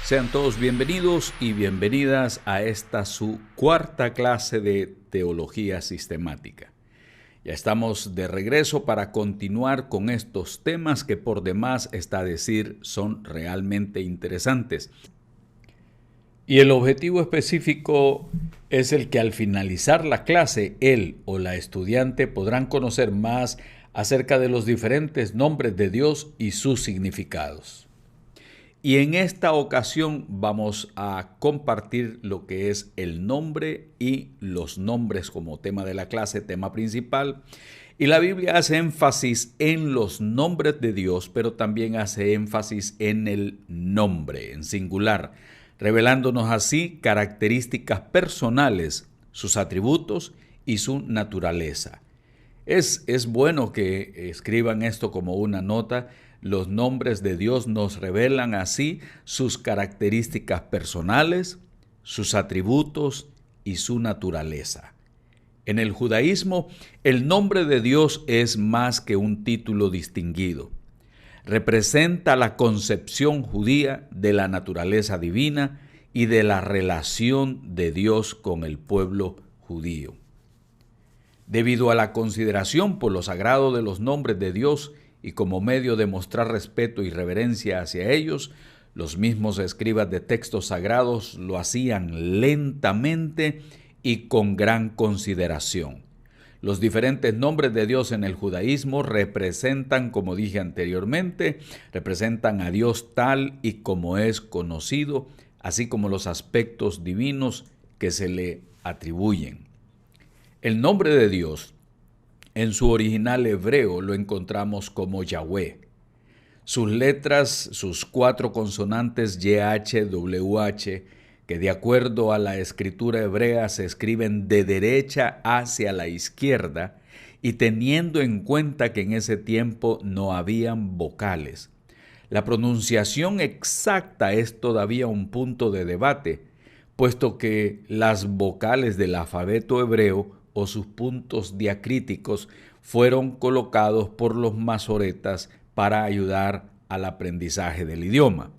Sean todos bienvenidos y bienvenidas a esta su cuarta clase de Teología Sistemática. Ya estamos de regreso para continuar con estos temas que por demás está a decir son realmente interesantes. Y el objetivo específico es el que al finalizar la clase, él o la estudiante podrán conocer más acerca de los diferentes nombres de Dios y sus significados. Y en esta ocasión vamos a compartir lo que es el nombre y los nombres como tema de la clase, tema principal. Y la Biblia hace énfasis en los nombres de Dios, pero también hace énfasis en el nombre, en singular, revelándonos así características personales, sus atributos y su naturaleza. Es bueno que escriban esto como una nota. Los nombres de Dios nos revelan así sus características personales, sus atributos y su naturaleza. En el judaísmo, el nombre de Dios es más que un título distinguido. Representa la concepción judía de la naturaleza divina y de la relación de Dios con el pueblo judío. Debido a la consideración por lo sagrado de los nombres de Dios y como medio de mostrar respeto y reverencia hacia ellos, los mismos escribas de textos sagrados lo hacían lentamente y con gran consideración. Los diferentes nombres de Dios en el judaísmo representan, como dije anteriormente, representan a Dios tal y como es conocido, así como los aspectos divinos que se le atribuyen. El nombre de Dios, en su original hebreo, lo encontramos como Yahweh. Sus letras, sus 4 consonantes YHWH, que de acuerdo a la escritura hebrea se escriben de derecha hacia la izquierda, y teniendo en cuenta que en ese tiempo no habían vocales. La pronunciación exacta es todavía un punto de debate, puesto que las vocales del alfabeto hebreo o sus puntos diacríticos fueron colocados por los masoretas para ayudar al aprendizaje del idioma.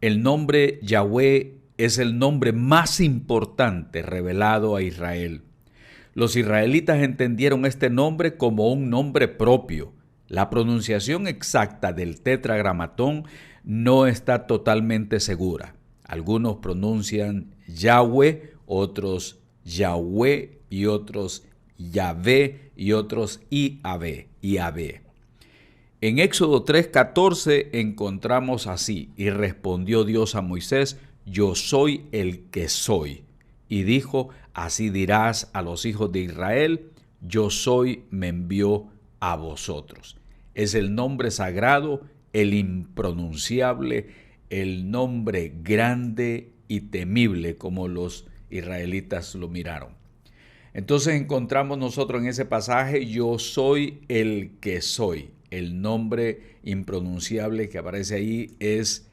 El nombre Yahweh es el nombre más importante revelado a Israel. Los israelitas entendieron este nombre como un nombre propio. La pronunciación exacta del tetragramatón no está totalmente segura. Algunos pronuncian Yahweh, otros Yahweh y otros Yahvé y otros Yahvé. En Éxodo 3:14 encontramos así: y respondió Dios a Moisés, yo soy el que soy. Y dijo, así dirás a los hijos de Israel, yo soy, me envió a vosotros. Es el nombre sagrado, el impronunciable, el nombre grande y temible, como los israelitas lo miraron. Entonces encontramos nosotros en ese pasaje, yo soy el que soy. El nombre impronunciable que aparece ahí es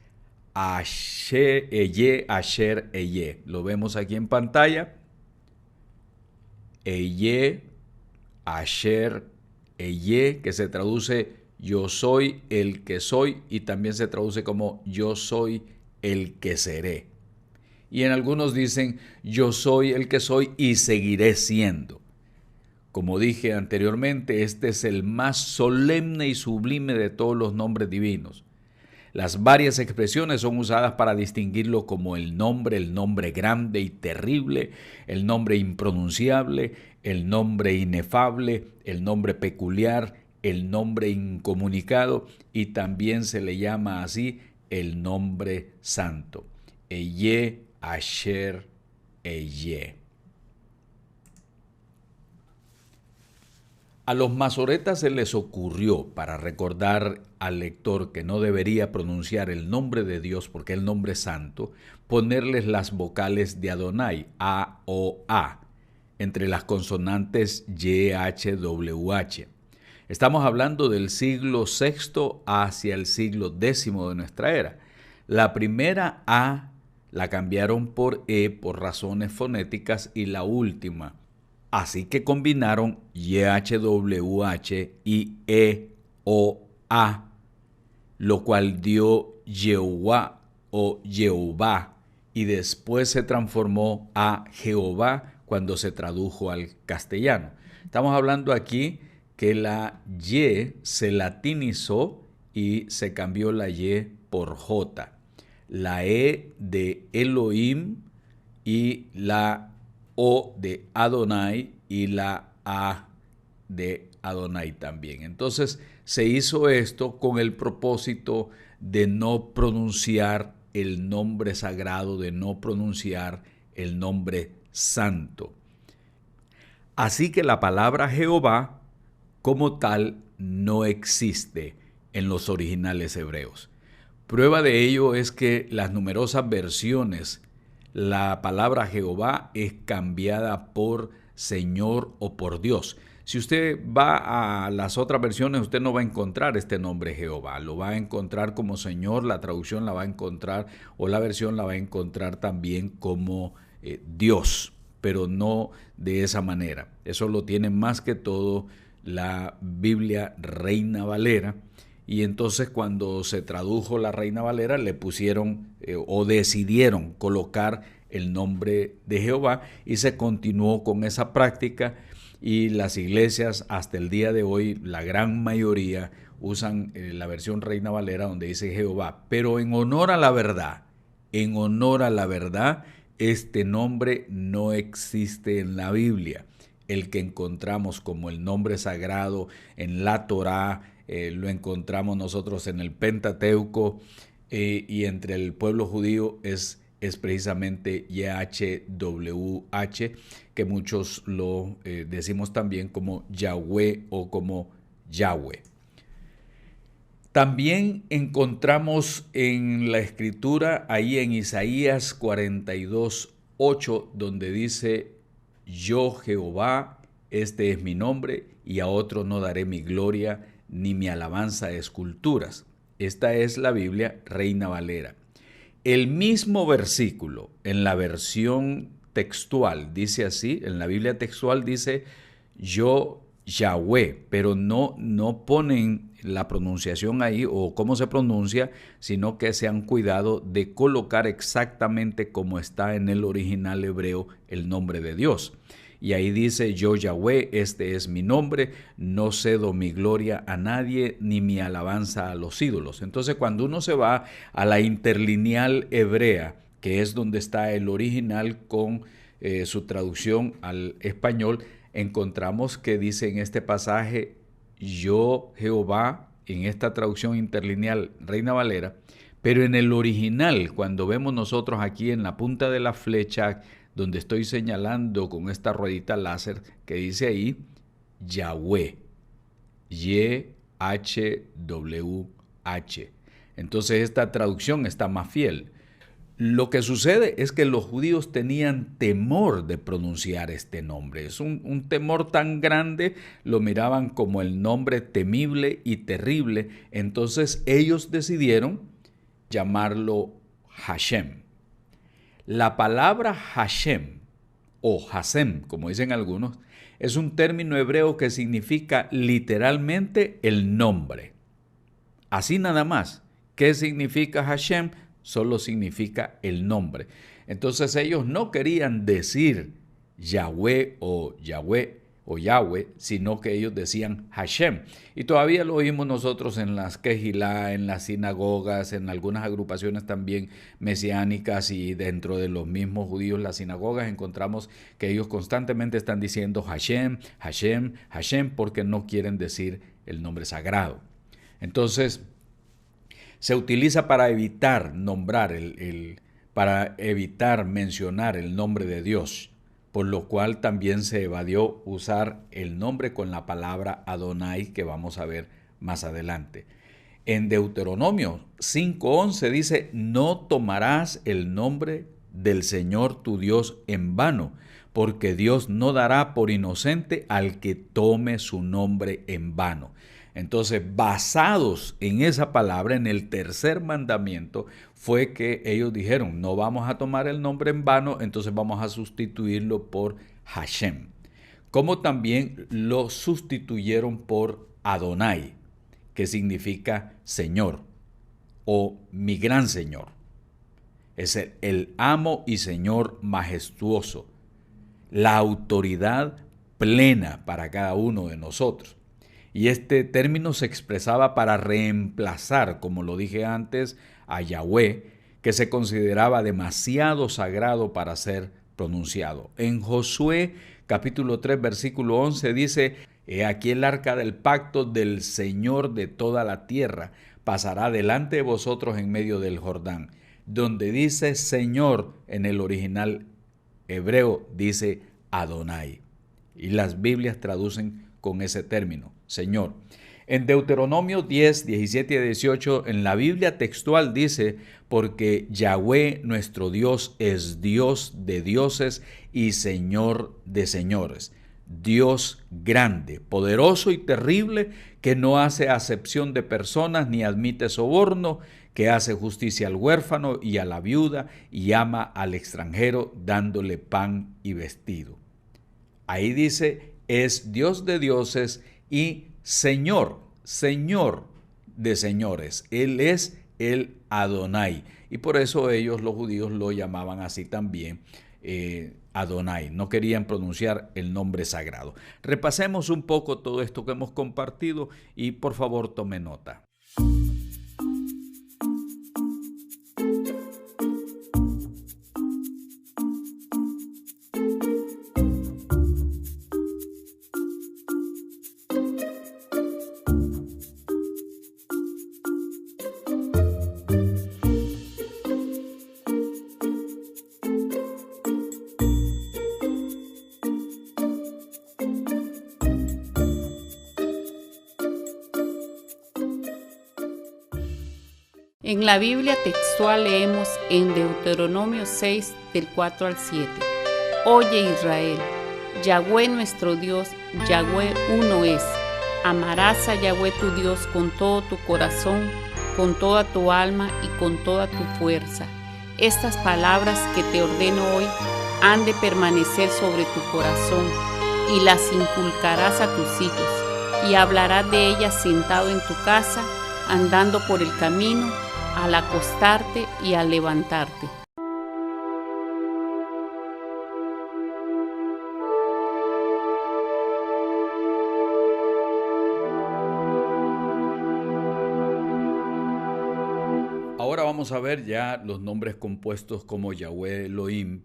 Asher Eye. Lo vemos aquí en pantalla. Eye, Asher Eye, que se traduce yo soy el que soy y también se traduce como yo soy el que seré. Y en algunos dicen, yo soy el que soy y seguiré siendo. Como dije anteriormente, este es el más solemne y sublime de todos los nombres divinos. Las varias expresiones son usadas para distinguirlo como el nombre grande y terrible, el nombre impronunciable, el nombre inefable, el nombre peculiar, el nombre incomunicado y también se le llama así el nombre santo. Eye, Asher, Eye. A los masoretas se les ocurrió, para recordar al lector que no debería pronunciar el nombre de Dios porque es el nombre santo, ponerles las vocales de Adonai, A, O, A, entre las consonantes Y, H, W, H. Estamos hablando del siglo VI hacia el siglo X de nuestra era. La primera A la cambiaron por E por razones fonéticas y la última. Así que combinaron YHWH y EOA, lo cual dio Yehová o Jehová, y después se transformó a Jehová cuando se tradujo al castellano. Estamos hablando aquí que la Y se latinizó y se cambió la Y por J. La E de Elohim y la O de Adonai y la A de Adonai también. Entonces se hizo esto con el propósito de no pronunciar el nombre sagrado, de no pronunciar el nombre santo. Así que la palabra Jehová como tal no existe en los originales hebreos. Prueba de ello es que las numerosas versiones, la palabra Jehová es cambiada por Señor o por Dios. Si usted va a las otras versiones, usted no va a encontrar este nombre Jehová. Lo va a encontrar como Señor, la traducción la va a encontrar, o la versión la va a encontrar también como Dios, pero no de esa manera. Eso lo tiene más que todo la Biblia Reina Valera. Y entonces cuando se tradujo la Reina Valera le pusieron o decidieron colocar el nombre de Jehová y se continuó con esa práctica, y las iglesias hasta el día de hoy, la gran mayoría usan la versión Reina Valera donde dice Jehová, pero en honor a la verdad, este nombre no existe en la Biblia. El que encontramos como el nombre sagrado en la Torá, lo encontramos nosotros en el Pentateuco, y entre el pueblo judío es precisamente YHWH, que muchos lo decimos también como Yahweh o como Yahweh. También encontramos en la escritura, ahí en Isaías 42:8, donde dice: yo Jehová, este es mi nombre, y a otro no daré mi gloria ni mi alabanza de esculturas. Esta es la Biblia Reina Valera. El mismo versículo en la versión textual dice así, en la Biblia textual dice yo Yahweh, pero no ponen la pronunciación ahí o cómo se pronuncia, sino que se han cuidado de colocar exactamente como está en el original hebreo el nombre de Dios. Y ahí dice yo Yahweh, este es mi nombre, no cedo mi gloria a nadie ni mi alabanza a los ídolos. Entonces cuando uno se va a la interlineal hebrea, que es donde está el original con su traducción al español, encontramos que dice en este pasaje yo Jehová, en esta traducción interlineal Reina Valera, pero en el original, cuando vemos nosotros aquí en la punta de la flecha, donde estoy señalando con esta ruedita láser que dice ahí, Yahweh, Y-H-W-H. Entonces esta traducción está más fiel. Lo que sucede es que los judíos tenían temor de pronunciar este nombre. Es un temor tan grande, lo miraban como el nombre temible y terrible. Entonces ellos decidieron llamarlo Hashem. La palabra Hashem o Hasem, como dicen algunos, es un término hebreo que significa literalmente el nombre. Así nada más. ¿Qué significa Hashem? Solo significa el nombre. Entonces ellos no querían decir Yahweh o Yahweh, sino que ellos decían Hashem. Y todavía lo oímos nosotros en las Kehilá, en las sinagogas, en algunas agrupaciones también mesiánicas, y dentro de los mismos judíos, las sinagogas, encontramos que ellos constantemente están diciendo Hashem, Hashem, Hashem, porque no quieren decir el nombre sagrado. Entonces se utiliza para evitar nombrar para evitar mencionar el nombre de Dios, por lo cual también se evadió usar el nombre con la palabra Adonai, que vamos a ver más adelante. En Deuteronomio 5:11 dice: no tomarás el nombre del Señor tu Dios en vano, porque Dios no dará por inocente al que tome su nombre en vano. Entonces, basados en esa palabra, en el tercer mandamiento, fue que ellos dijeron, no vamos a tomar el nombre en vano, entonces vamos a sustituirlo por Hashem. Como también lo sustituyeron por Adonai, que significa Señor o mi gran Señor. Es el amo y Señor majestuoso, la autoridad plena para cada uno de nosotros. Y este término se expresaba para reemplazar, como lo dije antes, a Yahweh, que se consideraba demasiado sagrado para ser pronunciado. En Josué capítulo 3 versículo 11 dice: He aquí el arca del pacto del Señor de toda la tierra pasará delante de vosotros en medio del Jordán. Donde dice Señor en el original hebreo dice Adonai. Y las Biblias traducen con ese término, Señor. En Deuteronomio 10, 17 y 18, en la Biblia textual dice: porque Yahweh nuestro Dios es Dios de dioses y Señor de señores. Dios grande, poderoso y terrible, que no hace acepción de personas ni admite soborno, que hace justicia al huérfano y a la viuda y ama al extranjero dándole pan y vestido. Ahí dice, es Dios de dioses y Señor, Señor de señores. Él es el Adonai. Y por eso ellos, los judíos, lo llamaban así también, Adonai. No querían pronunciar el nombre sagrado. Repasemos un poco todo esto que hemos compartido y por favor tome nota. En la Biblia textual leemos en Deuteronomio 6, del 4 al 7. Oye Israel, Yahweh nuestro Dios, Yahweh uno es. Amarás a Yahweh tu Dios con todo tu corazón, con toda tu alma y con toda tu fuerza. Estas palabras que te ordeno hoy han de permanecer sobre tu corazón y las inculcarás a tus hijos y hablarás de ellas sentado en tu casa, andando por el camino, al acostarte y al levantarte. Ahora vamos a ver ya los nombres compuestos como Yahweh Elohim,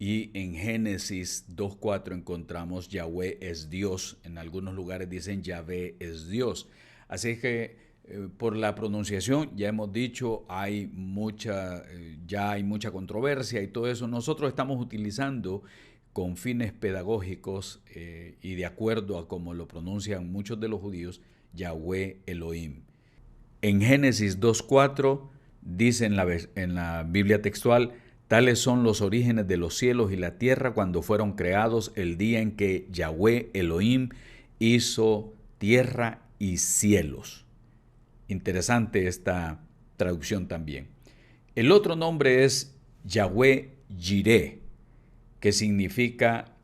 y en Génesis 2.4 encontramos Yahweh es Dios. En algunos lugares dicen Yahvé es Dios. Así que por la pronunciación, ya hemos dicho, ya hay mucha controversia y todo eso. Nosotros estamos utilizando con fines pedagógicos y de acuerdo a cómo lo pronuncian muchos de los judíos, Yahweh Elohim. En Génesis 2.4 dice en la Biblia textual: tales son los orígenes de los cielos y la tierra cuando fueron creados el día en que Yahweh Elohim hizo tierra y cielos. Interesante esta traducción también. El otro nombre es Yahweh Jireh, que significa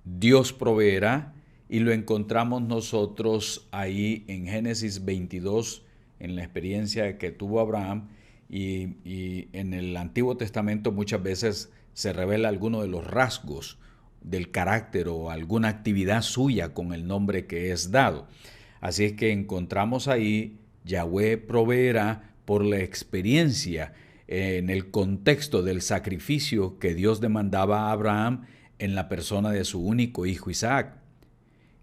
Dios proveerá, y lo encontramos nosotros ahí en Génesis 22, en la experiencia que tuvo Abraham, y en el Antiguo Testamento muchas veces se revela alguno de los rasgos del carácter o alguna actividad suya con el nombre que es dado. Así es que encontramos ahí Yahweh proveerá por la experiencia en el contexto del sacrificio que Dios demandaba a Abraham en la persona de su único hijo Isaac.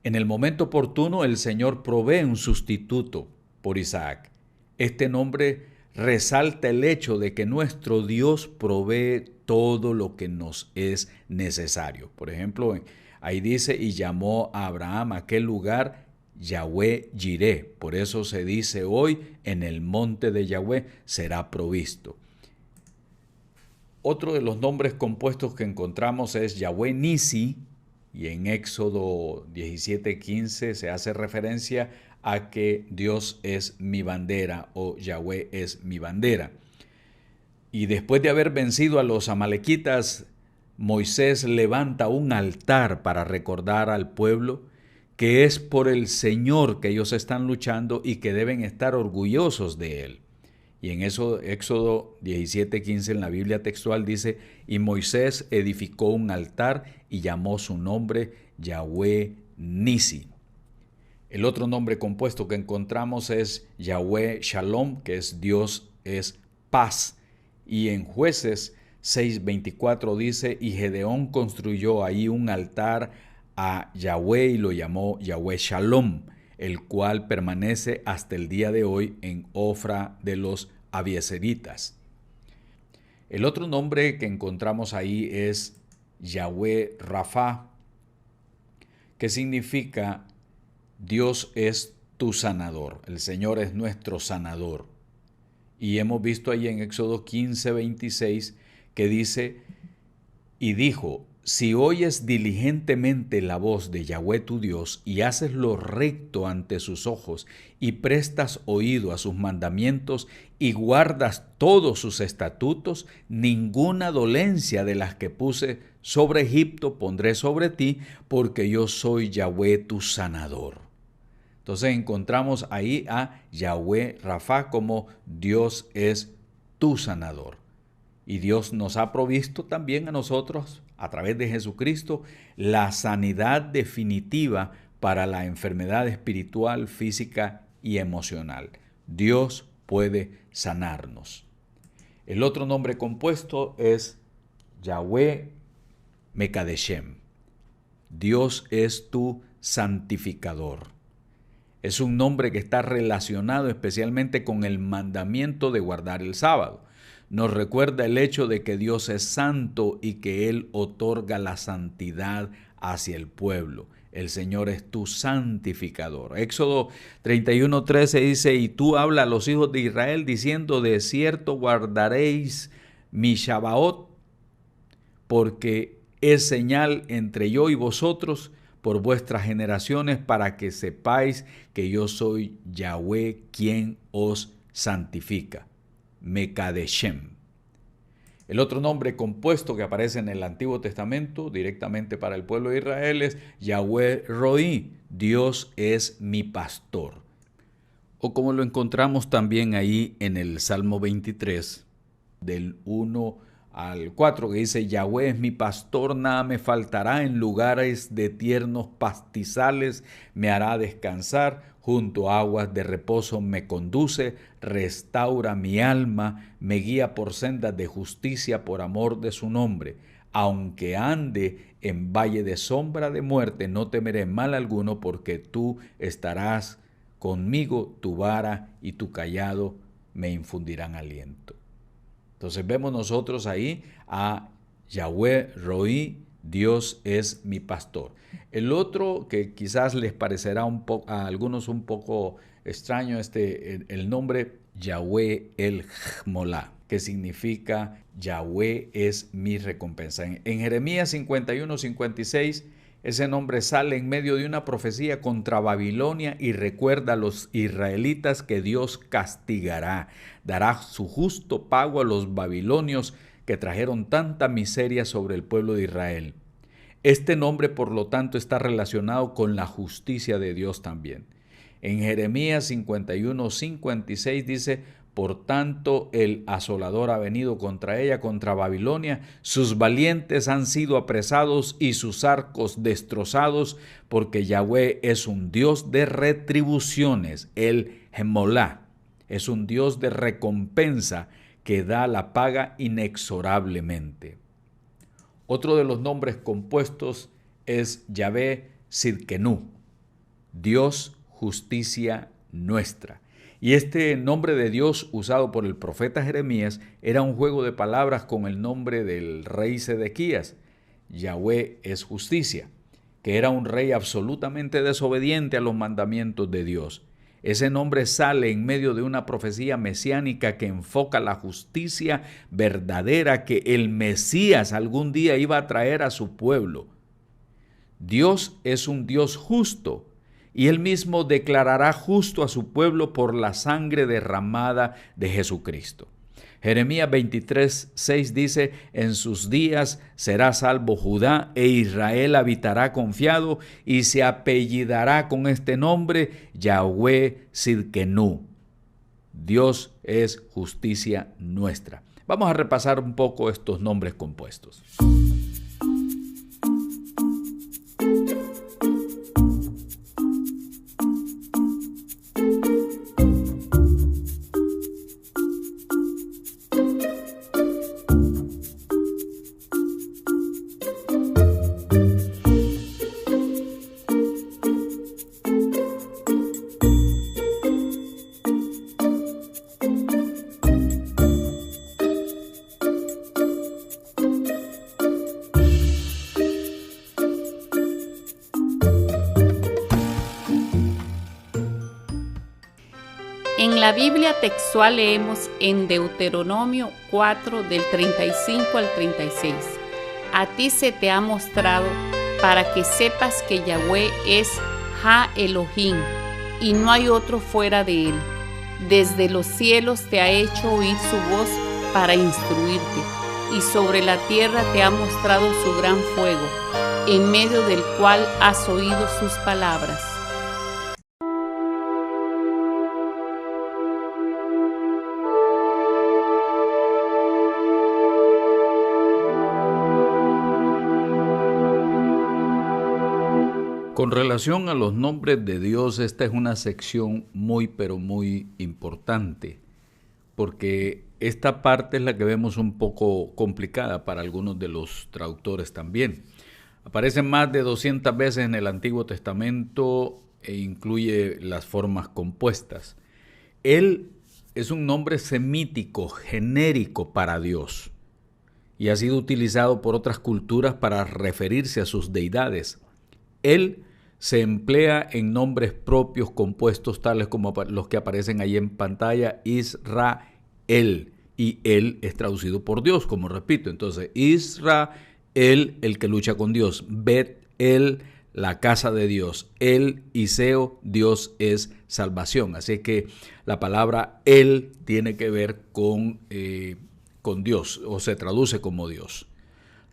En el momento oportuno el Señor provee un sustituto por Isaac. Este nombre resalta el hecho de que nuestro Dios provee todo lo que nos es necesario. Por ejemplo, ahí dice: y llamó a Abraham a aquel lugar Yahweh Jireh. Por eso se dice hoy: en el monte de Yahweh será provisto. Otro de los nombres compuestos que encontramos es Yahweh Nisi, y en Éxodo 17:15 se hace referencia a que Dios es mi bandera, o Yahweh es mi bandera. Y después de haber vencido a los amalequitas, Moisés levanta un altar para recordar al pueblo que es por el Señor que ellos están luchando y que deben estar orgullosos de Él. Y en eso, Éxodo 17:15 en la Biblia textual dice, y Moisés edificó un altar y llamó su nombre Yahweh Nisi. El otro nombre compuesto que encontramos es Yahweh Shalom, que es Dios es paz. Y en Jueces 6:24 dice, y Gedeón construyó ahí un altar a Yahweh y lo llamó Yahweh Shalom, el cual permanece hasta el día de hoy en Ofra de los Abiezeritas. El otro nombre que encontramos ahí es Yahweh Rafa, que significa Dios es tu sanador, el Señor es nuestro sanador. Y hemos visto ahí en Éxodo 15:26 que dice, y dijo, si oyes diligentemente la voz de Yahweh tu Dios y haces lo recto ante sus ojos y prestas oído a sus mandamientos y guardas todos sus estatutos, ninguna dolencia de las que puse sobre Egipto pondré sobre ti, porque yo soy Yahweh tu sanador. Entonces encontramos ahí a Yahweh Rafa como Dios es tu sanador. Y Dios nos ha provisto también a nosotros, a través de Jesucristo, la sanidad definitiva para la enfermedad espiritual, física y emocional. Dios puede sanarnos. El otro nombre compuesto es Yahweh Mekadeshem. Dios es tu santificador. Es un nombre que está relacionado especialmente con el mandamiento de guardar el sábado. Nos recuerda el hecho de que Dios es santo y que Él otorga la santidad hacia el pueblo. El Señor es tu santificador. Éxodo 31:13 dice, y tú habla a los hijos de Israel diciendo, de cierto guardaréis mi Shabaot, porque es señal entre yo y vosotros por vuestras generaciones, para que sepáis que yo soy Yahweh quien os santifica. Mekadeshem. El otro nombre compuesto que aparece en el Antiguo Testamento directamente para el pueblo de Israel es Yahweh Roí, Dios es mi pastor. O como lo encontramos también ahí en el Salmo 23, del 1 al 4, que dice, Yahweh es mi pastor, nada me faltará, en lugares de tiernos pastizales me hará descansar, junto a aguas de reposo me conduce, restaura mi alma, me guía por sendas de justicia por amor de su nombre. Aunque ande en valle de sombra de muerte, no temeré mal alguno, porque tú estarás conmigo, tu vara y tu cayado me infundirán aliento. Entonces vemos nosotros ahí a Yahweh Roí, Dios es mi pastor. El otro que quizás les parecerá a algunos un poco extraño, el nombre Yahweh el Jmolá, que significa Yahweh es mi recompensa. En Jeremías 51:56, ese nombre sale en medio de una profecía contra Babilonia y recuerda a los israelitas que Dios castigará, dará su justo pago a los babilonios que trajeron tanta miseria sobre el pueblo de Israel. Este nombre, por lo tanto, está relacionado con la justicia de Dios también. En Jeremías 51:56 dice, por tanto el asolador ha venido contra ella, contra Babilonia, sus valientes han sido apresados y sus arcos destrozados, porque Yahweh es un Dios de retribuciones, el Jmolá, es un Dios de recompensa que da la paga inexorablemente. Otro de los nombres compuestos es Yahvé Sidkenu, Dios justicia nuestra. Y este nombre de Dios usado por el profeta Jeremías era un juego de palabras con el nombre del rey Sedequías. Yahweh es justicia, que era un rey absolutamente desobediente a los mandamientos de Dios. Ese nombre sale en medio de una profecía mesiánica que enfoca la justicia verdadera que el Mesías algún día iba a traer a su pueblo. Dios es un Dios justo, y Él mismo declarará justo a su pueblo por la sangre derramada de Jesucristo. Jeremías 23:6 dice, en sus días será salvo Judá e Israel habitará confiado y se apellidará con este nombre, Yahweh Sidkenu. Dios es justicia nuestra. Vamos a repasar un poco estos nombres compuestos. En la Biblia textual leemos en Deuteronomio 4 del 35 al 36. A ti se te ha mostrado para que sepas que Yahweh es Ha Elohim y no hay otro fuera de él. Desde los cielos te ha hecho oír su voz para instruirte y sobre la tierra te ha mostrado su gran fuego, en medio del cual has oído sus palabras. Con relación a los nombres de Dios, esta es una sección muy, pero muy importante, porque esta parte es la que vemos un poco complicada para algunos de los traductores también. Aparecen más de 200 veces en el Antiguo Testamento e incluye las formas compuestas. Él es un nombre semítico, genérico para Dios, y ha sido utilizado por otras culturas para referirse a sus deidades. Él se emplea en nombres propios compuestos tales como los que aparecen ahí en pantalla, Israel, y él es traducido por Dios, como repito. Entonces, Israel, el que lucha con Dios, Bet-El, la casa de Dios, El, Iseo, Dios es salvación. Así que la palabra Él tiene que ver con Dios, o se traduce como Dios.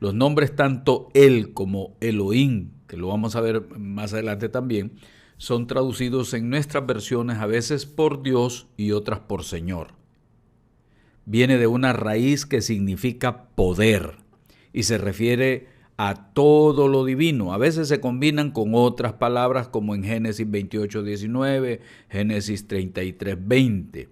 Los nombres tanto Él como Elohim, que lo vamos a ver más adelante también, son traducidos en nuestras versiones a veces por Dios y otras por Señor. Viene de una raíz que significa poder y se refiere a todo lo divino. A veces se combinan con otras palabras como en Génesis 28:19, Génesis 33:20.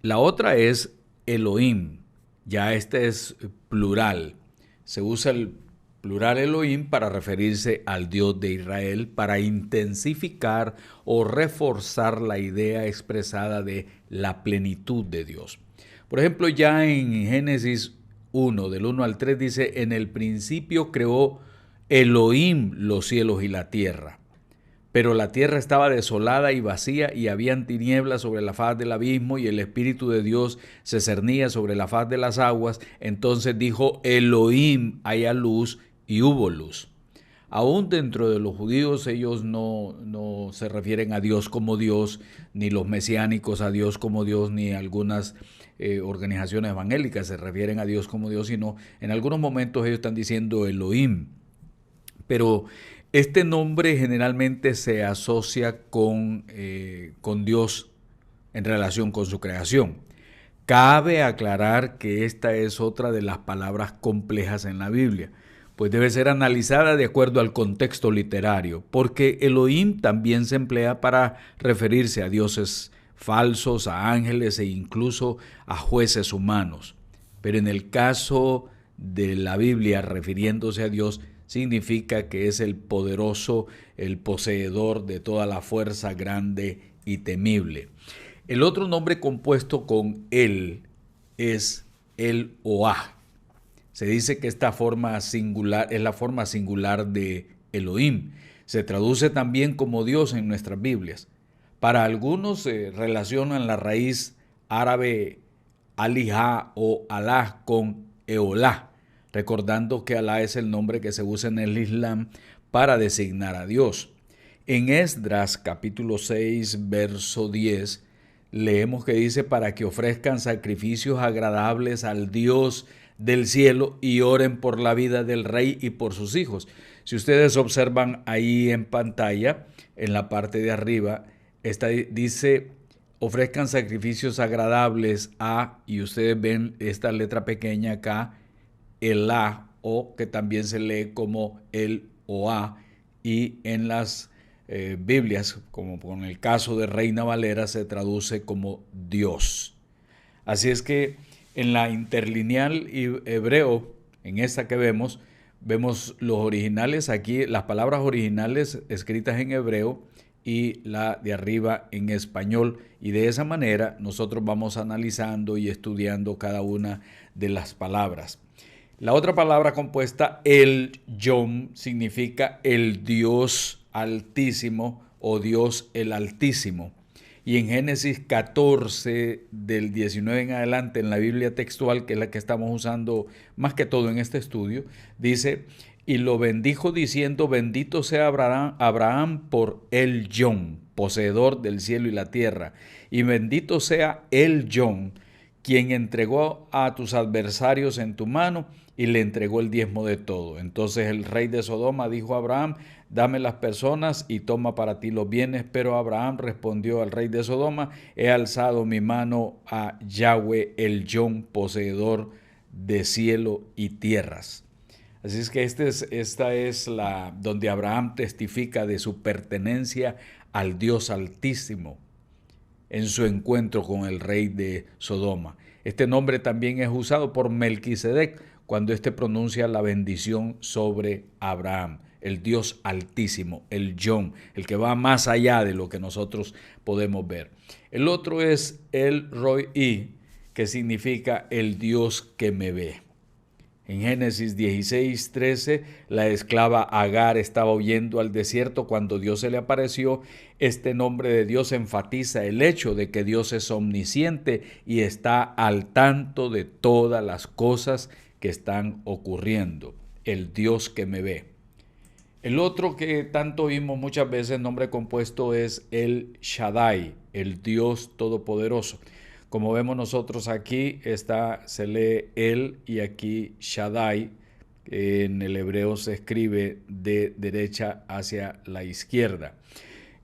La otra es Elohim. Ya este es plural. Se usa el plural Elohim para referirse al Dios de Israel, para intensificar o reforzar la idea expresada de la plenitud de Dios. Por ejemplo, ya en Génesis 1, del 1 al 3, dice: en el principio creó Elohim los cielos y la tierra. Pero la tierra estaba desolada y vacía, y habían tinieblas sobre la faz del abismo, y el Espíritu de Dios se cernía sobre la faz de las aguas. Entonces dijo Elohim: haya luz, y hubo luz. Aún dentro de los judíos, ellos no se refieren a Dios como Dios, ni los mesiánicos a Dios como Dios, ni algunas organizaciones evangélicas se refieren a Dios como Dios, sino en algunos momentos ellos están diciendo Elohim. Pero este nombre generalmente se asocia con Dios en relación con su creación. Cabe aclarar que esta es otra de las palabras complejas en la Biblia, pues debe ser analizada de acuerdo al contexto literario, porque Elohim también se emplea para referirse a dioses falsos, a ángeles e incluso a jueces humanos. Pero en el caso de la Biblia, refiriéndose a Dios, significa que es el poderoso, el poseedor de toda la fuerza grande y temible. El otro nombre compuesto con él es el Oah. Se dice que esta forma singular es la forma singular de Elohim. Se traduce también como Dios en nuestras Biblias. Para algunos se relacionan la raíz árabe Alihá o Alá con Eolá, recordando que Alá es el nombre que se usa en el Islam para designar a Dios. En Esdras capítulo 6, verso 10, leemos que dice: para que ofrezcan sacrificios agradables al Dios del cielo y oren por la vida del rey y por sus hijos. Si ustedes observan ahí en pantalla, en la parte de arriba, dice: ofrezcan sacrificios agradables a, y ustedes ven esta letra pequeña acá, el A, o que también se lee como el o A, y en las Biblias, como con el caso de Reina Valera, se traduce como Dios. Así es que en la interlineal hebreo, en esta que vemos los originales aquí, las palabras originales escritas en hebreo y la de arriba en español. Y de esa manera nosotros vamos analizando y estudiando cada una de las palabras. La otra palabra compuesta, el Yom, significa el Dios Altísimo o Dios el Altísimo. Y en Génesis 14, del 19 en adelante, en la Biblia textual, que es la que estamos usando más que todo en este estudio, dice: y lo bendijo diciendo, bendito sea Abraham por el Yom, poseedor del cielo y la tierra, y bendito sea el Yom, quien entregó a tus adversarios en tu mano y le entregó el diezmo de todo. Entonces el rey de Sodoma dijo a Abraham: dame las personas y toma para ti los bienes. Pero Abraham respondió al rey de Sodoma: he alzado mi mano a Yahweh el Yom, poseedor de cielo y tierras. Así es que esta es la donde Abraham testifica de su pertenencia al Dios Altísimo en su encuentro con el rey de Sodoma. Este nombre también es usado por Melquisedec cuando éste pronuncia la bendición sobre Abraham, el Dios Altísimo, el Yom, el que va más allá de lo que nosotros podemos ver. El otro es el Roi, que significa el Dios que me ve. En Génesis 16:13, la esclava Agar estaba huyendo al desierto cuando Dios se le apareció. Este nombre de Dios enfatiza el hecho de que Dios es omnisciente y está al tanto de todas las cosas que están ocurriendo. El Dios que me ve. El otro que tanto oímos muchas veces, nombre compuesto, es el Shaddai, el Dios Todopoderoso. Como vemos nosotros aquí, se lee él y aquí Shaddai. En el hebreo se escribe de derecha hacia la izquierda.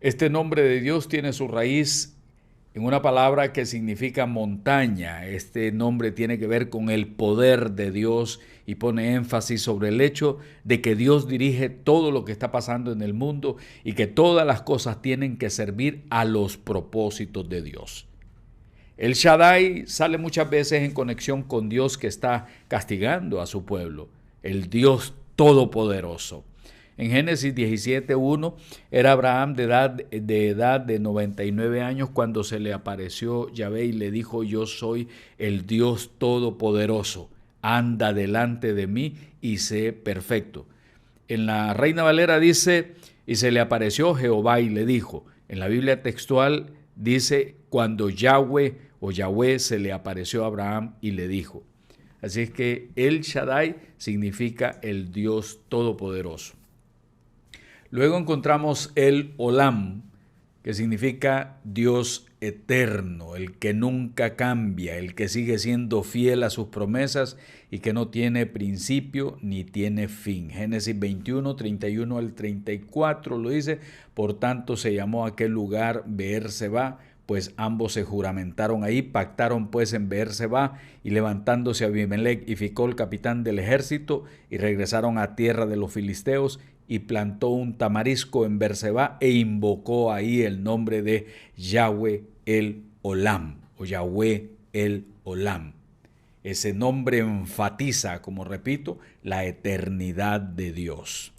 Este nombre de Dios tiene su raíz en una palabra que significa montaña. Este nombre tiene que ver con el poder de Dios y pone énfasis sobre el hecho de que Dios dirige todo lo que está pasando en el mundo y que todas las cosas tienen que servir a los propósitos de Dios. El Shaddai sale muchas veces en conexión con Dios que está castigando a su pueblo, el Dios Todopoderoso. En Génesis 17:1 era Abraham de edad de 99 años cuando se le apareció Yahvé y le dijo: yo soy el Dios Todopoderoso, anda delante de mí y sé perfecto. En la Reina Valera dice: y se le apareció Jehová y le dijo. En la Biblia textual dice: cuando Yahweh se le apareció a Abraham y le dijo. Así es que el Shaddai significa el Dios Todopoderoso. Luego encontramos el Olam, que significa Dios eterno, el que nunca cambia, el que sigue siendo fiel a sus promesas y que no tiene principio ni tiene fin. Génesis 21, 31 al 34 lo dice: por tanto se llamó aquel lugar Beer-Seba, pues ambos se juramentaron ahí, pactaron pues en Beer-Seba, y levantándose Abimelech y Ficol, capitán del ejército, y regresaron a tierra de los filisteos, y plantó un tamarisco en Beer-Seba e invocó ahí el nombre de Yahweh el Olam, o Yahweh el Olam. Ese nombre enfatiza, como repito, la eternidad de Dios.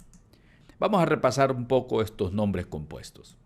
Vamos a repasar un poco estos nombres compuestos.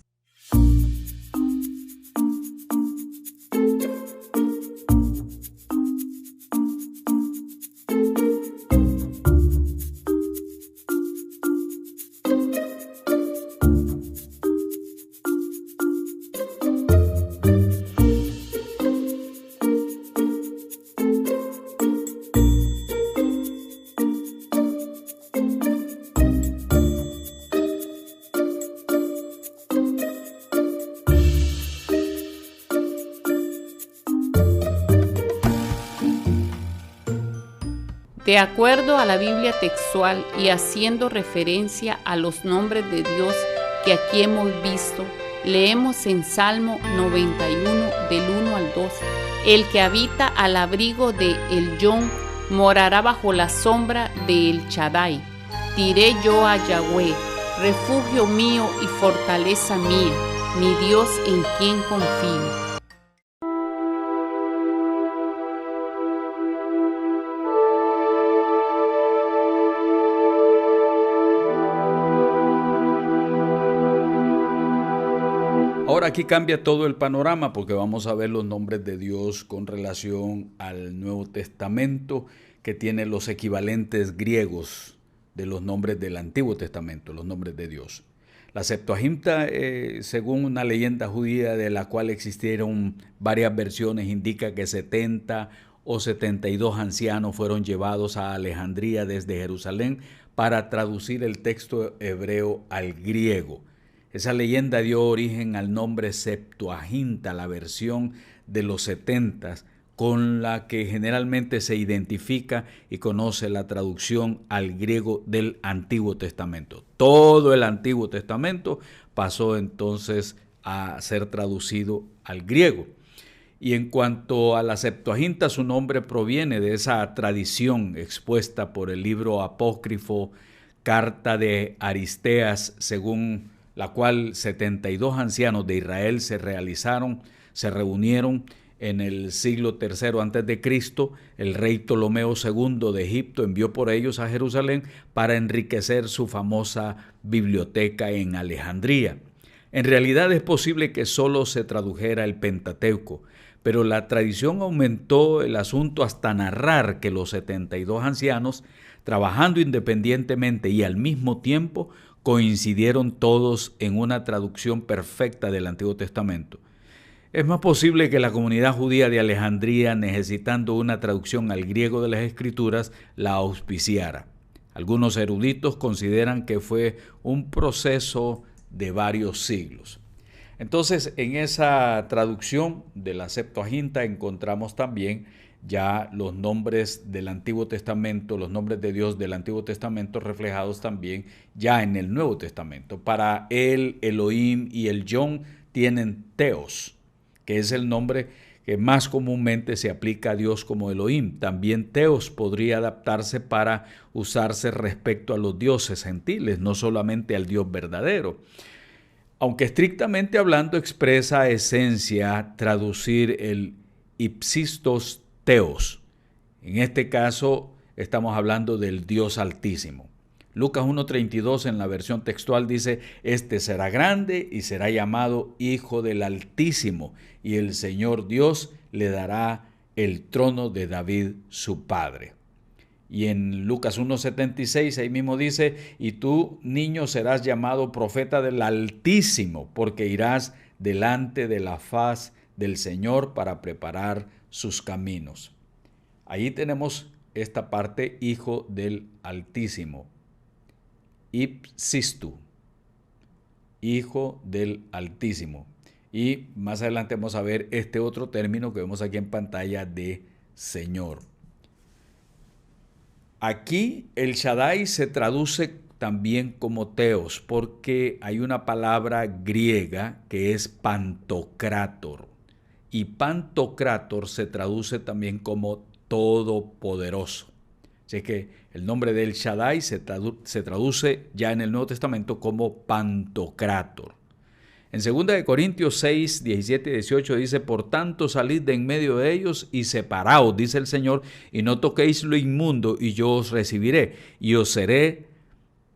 De acuerdo a la Biblia textual y haciendo referencia a los nombres de Dios que aquí hemos visto, Leemos en Salmo 91 del 1 al 2. El que habita al abrigo de El Yon morará bajo la sombra de El Shaddai. Diré yo a Yahweh, refugio mío y fortaleza mía, mi Dios en quien confío. Ahora aquí cambia todo el panorama porque vamos a ver los nombres de Dios con relación al Nuevo Testamento, que tiene los equivalentes griegos de los nombres del Antiguo Testamento, los nombres de Dios. La Septuaginta, según una leyenda judía de la cual existieron varias versiones, indica que 70 o 72 ancianos fueron llevados a Alejandría desde Jerusalén para traducir el texto hebreo al griego. Esa leyenda dio origen al nombre Septuaginta, la versión de los 70, con la que generalmente se identifica y conoce la traducción al griego del Antiguo Testamento. Todo el Antiguo Testamento pasó entonces a ser traducido al griego. Y en cuanto a la Septuaginta, su nombre proviene de esa tradición expuesta por el libro apócrifo Carta de Aristeas, según la cual 72 ancianos de Israel se reunieron en el siglo III a.C. El rey Ptolomeo II de Egipto envió por ellos a Jerusalén para enriquecer su famosa biblioteca en Alejandría. En realidad es posible que solo se tradujera el Pentateuco, pero la tradición aumentó el asunto hasta narrar que los 72 ancianos, trabajando independientemente y al mismo tiempo, coincidieron todos en una traducción perfecta del Antiguo Testamento. Es más posible que la comunidad judía de Alejandría, necesitando una traducción al griego de las Escrituras, la auspiciara. Algunos eruditos consideran que fue un proceso de varios siglos. Entonces, en esa traducción de la Septuaginta encontramos también ya los nombres del Antiguo Testamento, los nombres de Dios del Antiguo Testamento reflejados también ya en el Nuevo Testamento. Para él, Elohim y el Yon tienen Teos, que es el nombre que más comúnmente se aplica a Dios como Elohim. También Teos podría adaptarse para usarse respecto a los dioses gentiles, no solamente al Dios verdadero. Aunque estrictamente hablando expresa esencia traducir el ipsistos Teos. En este caso estamos hablando del Dios Altísimo. Lucas 1:32 en la versión textual dice: este será grande y será llamado Hijo del Altísimo, y el Señor Dios le dará el trono de David su padre. Y en Lucas 1:76 ahí mismo dice: y tú, niño, serás llamado profeta del Altísimo, porque irás delante de la faz del Señor para preparar sus caminos. Ahí tenemos esta parte, Hijo del Altísimo. Ipsistu, Hijo del Altísimo. Y más adelante vamos a ver este otro término que vemos aquí en pantalla de Señor. Aquí el Shaddai se traduce también como Teos, porque hay una palabra griega que es Pantocrátor. Y Pantocrátor se traduce también como todopoderoso. Así que el nombre del Shaddai se traduce ya en el Nuevo Testamento como Pantocrátor. En 2 Corintios 6, 17 y 18 dice: por tanto salid de en medio de ellos y separaos, dice el Señor, y no toquéis lo inmundo, y yo os recibiré, y os seré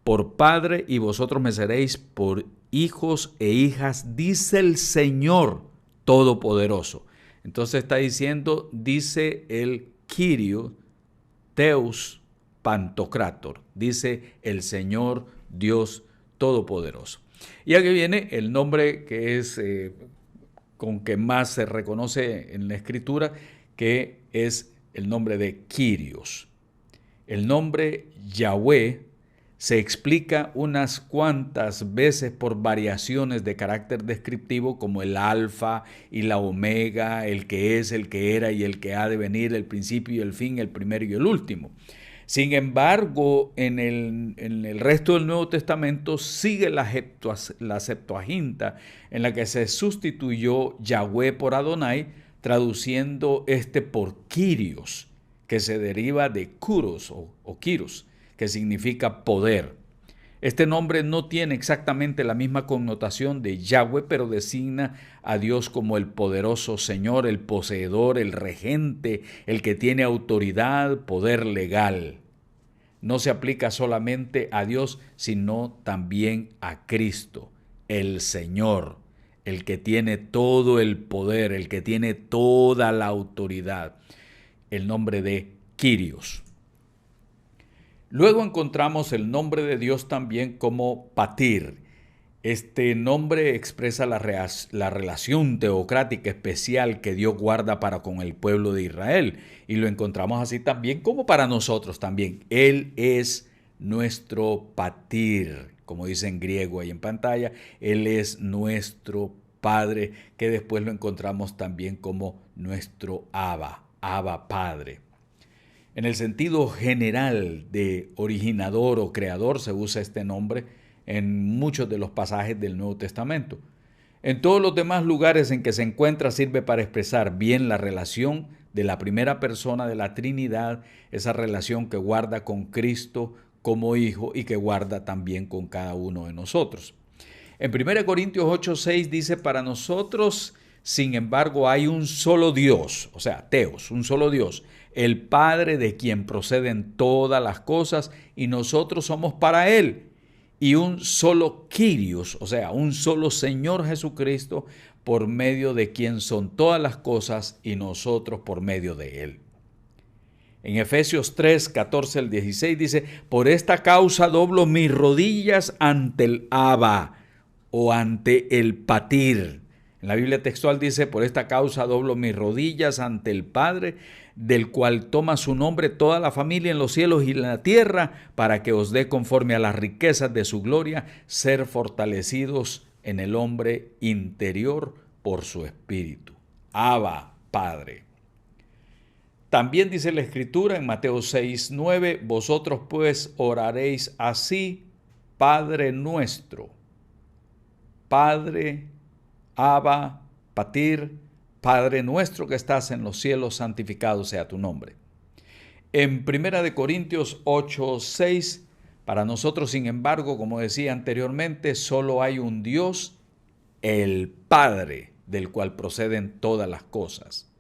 por padre, y vosotros me seréis por hijos e hijas, dice el Señor Todopoderoso. Entonces está diciendo, dice el Kyrios Teos Pantocrátor, dice el Señor Dios Todopoderoso. Y aquí viene el nombre que es con que más se reconoce en la Escritura, que es el nombre de Kyrios. El nombre Yahweh se explica unas cuantas veces por variaciones de carácter descriptivo, como el alfa y la omega, el que es, el que era y el que ha de venir, el principio y el fin, el primero y el último. Sin embargo, en el resto del Nuevo Testamento sigue la Septuaginta, en la que se sustituyó Yahweh por Adonai, traduciendo por Kyrios, que se deriva de Kuros o Kyros, que significa poder. Este nombre no tiene exactamente la misma connotación de Yahweh, pero designa a Dios como el poderoso Señor, el poseedor, el regente, el que tiene autoridad, poder legal. No se aplica solamente a Dios, sino también a Cristo, el Señor, el que tiene todo el poder, el que tiene toda la autoridad. El nombre de Kyrios. Luego encontramos el nombre de Dios también como Patir. Este nombre expresa la relación teocrática especial que Dios guarda para con el pueblo de Israel. Y lo encontramos así también como para nosotros también. Él es nuestro Patir, como dice en griego ahí en pantalla. Él es nuestro Padre, que después lo encontramos también como nuestro Abba Padre. En el sentido general de originador o creador se usa este nombre en muchos de los pasajes del Nuevo Testamento. En todos los demás lugares en que se encuentra sirve para expresar bien la relación de la primera persona de la Trinidad, esa relación que guarda con Cristo como Hijo y que guarda también con cada uno de nosotros. En 1 Corintios 8:6 dice, para nosotros, sin embargo, hay un solo Dios, o sea, Teos, un solo Dios, el Padre de quien proceden todas las cosas y nosotros somos para Él. Y un solo Kyrios, o sea, un solo Señor Jesucristo, por medio de quien son todas las cosas y nosotros por medio de Él. En Efesios 3, 14 al 16 dice, por esta causa doblo mis rodillas ante el Abba o ante el Patir. En la Biblia textual dice, por esta causa doblo mis rodillas ante el Padre, del cual toma su nombre toda la familia en los cielos y en la tierra, para que os dé conforme a las riquezas de su gloria, ser fortalecidos en el hombre interior por su espíritu. Abba, Padre. También dice la Escritura en Mateo 6:9, vosotros pues oraréis así, Padre nuestro. Padre, Abba, Patir, Padre nuestro que estás en los cielos, santificado sea tu nombre. En 1 Corintios 8:6, para nosotros, sin embargo, como decía anteriormente, solo hay un Dios, el Padre, del cual proceden todas las cosas.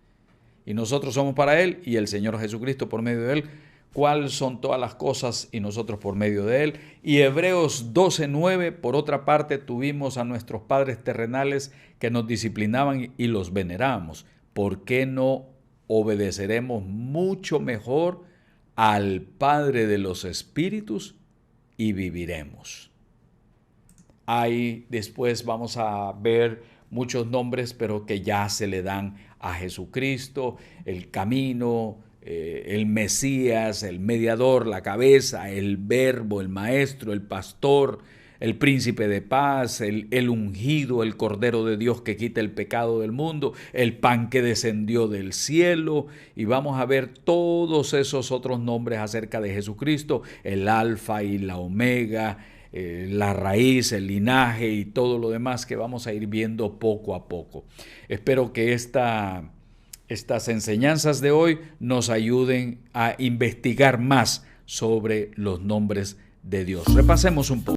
Y nosotros somos para Él y el Señor Jesucristo por medio de Él, cuál son todas las cosas y nosotros por medio de Él. Y Hebreos 12:9, por otra parte, tuvimos a nuestros padres terrenales que nos disciplinaban y los veneramos. ¿Por qué no obedeceremos mucho mejor al Padre de los Espíritus y viviremos? Ahí después vamos a ver muchos nombres, pero que ya se le dan a Jesucristo, el camino, el Mesías, el mediador, la cabeza, el verbo, el maestro, el pastor, el príncipe de paz, el ungido, el cordero de Dios que quita el pecado del mundo, el pan que descendió del cielo. Y vamos a ver todos esos otros nombres acerca de Jesucristo, el alfa y la omega, la raíz, el linaje y todo lo demás que vamos a ir viendo poco a poco. Espero que estas enseñanzas de hoy nos ayuden a investigar más sobre los nombres de Dios. Repasemos un poco.